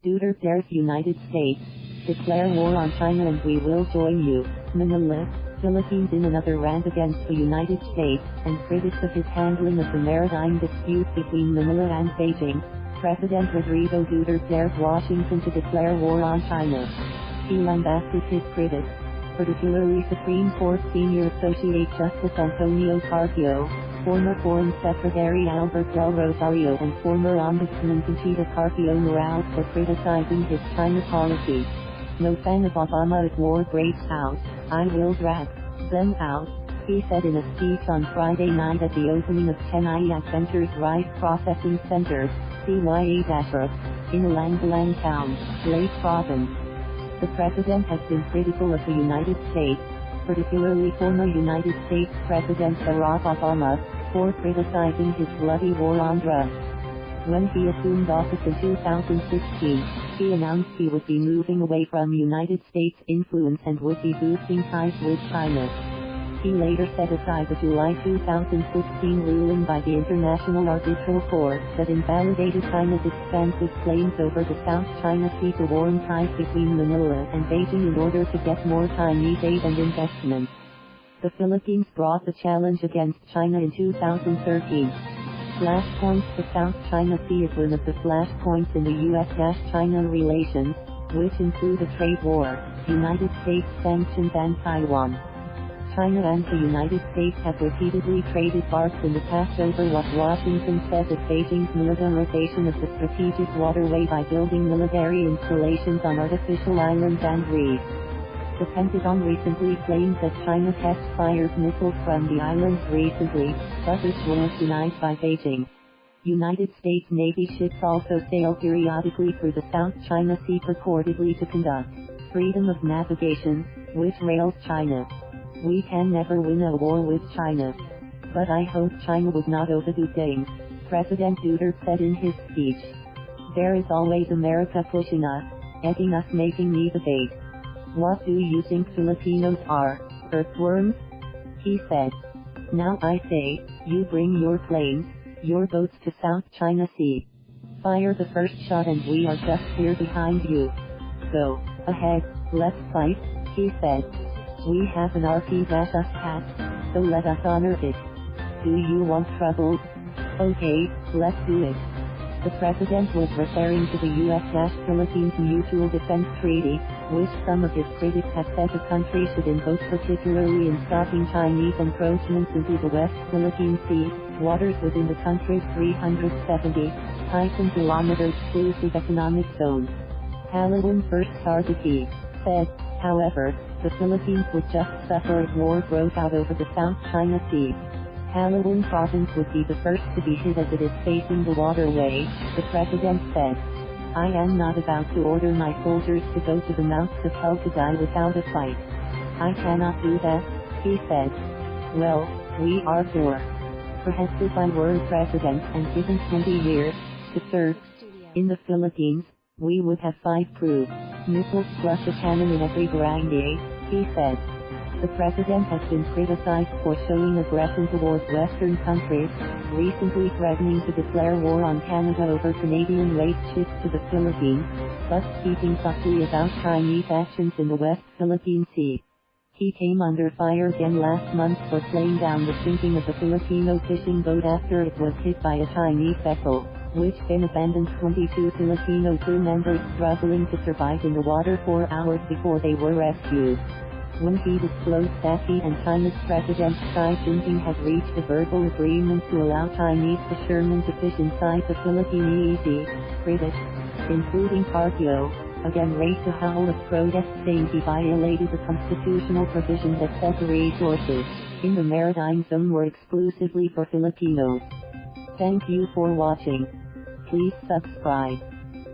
Duterte's United States, declare war on China and we will join you. Manila, Philippines. In another rant against the United States, and critics of his handling of the maritime dispute between Manila and Beijing, President Rodrigo Duterte dared Washington to declare war on China. He lambasted his critics, particularly Supreme Court Senior Associate Justice Antonio Carpio, former Foreign Secretary Alberto Rosario and former Ombudsman Conchita Carpio Morales for criticizing his China policy. No fan of Obama if war breaks out, I will drag them out, he said in a speech on Friday night at the opening of Chen Agventures Rice Processing Center, CYA-RPC, in Alangalang town, Leyte province. The president has been critical of the United States, particularly former United States President Barack Obama, for criticizing his bloody war on drugs. When he assumed office in 2016, he announced he would be moving away from United States influence and would be boosting ties with China. He later set aside the July 2016 ruling by the International Arbitral Court that invalidated China's expansive claims over the South China Sea to warm ties between Manila and Beijing in order to get more Chinese aid and investment. The Philippines brought the challenge against China in 2013. Flashpoints. The South China Sea is one of the flashpoints in the U.S.-China relations, which include a trade war, United States sanctions and Taiwan. China and the United States have repeatedly traded barbs in the past over what Washington says is Beijing's militarization of the strategic waterway by building military installations on artificial islands and reefs. The Pentagon recently claimed that China test-fired missiles from the islands recently, but this was denied by Beijing. United States Navy ships also sail periodically through the South China Sea purportedly to conduct freedom of navigation, which rails China. We can never win a war with China. But I hope China would not overdo things, President Duterte said in his speech. There is always America pushing us, egging us, making me debate. What do you think Filipinos are, earthworms? He said. Now I say, you bring your planes, your boats to South China Sea. Fire the first shot and we are just here behind you. Go ahead, let's fight, he said. We have an RP-us pact, so let us honor it. Do you want trouble? Okay, let's do it. The president was referring to the U.S.-Philippines Mutual Defense Treaty, which some of his critics have said the country should invoke, particularly in stopping Chinese encroachments into the West Philippine Sea, waters within the country's 370-kilometer exclusive economic zone. Alangalang first RPC said, however, the Philippines would just suffer if war broke out over the South China Sea. Alangalang province would be the first to be hit as it is facing the waterway, the president said. I am not about to order my soldiers to go to the mouths of hell to die without a fight. I cannot do that, he said. Well, we are sure. Perhaps if I were a president and given 20 years to serve in the Philippines, we would have 5 cruise missiles plus a cannon in every barangay, he said. The president has been criticized for showing aggression towards Western countries, recently threatening to declare war on Canada over Canadian waste ships to the Philippines, but speaking softly about Chinese actions in the West Philippine Sea. He came under fire again last month for playing down the sinking of the Filipino fishing boat after it was hit by a Chinese vessel, which then abandoned 22 Filipino crew members struggling to survive in the water 4 hours before they were rescued. When he disclosed that he and China's President Xi Jinping had reached a verbal agreement to allow Chinese fishermen to fish inside the Philippine Sea, critics, including Carpio, again raised a howl of protest saying he violated the constitutional provision that said the resources in the maritime zone were exclusively for Filipinos. Thank you for watching. Please subscribe.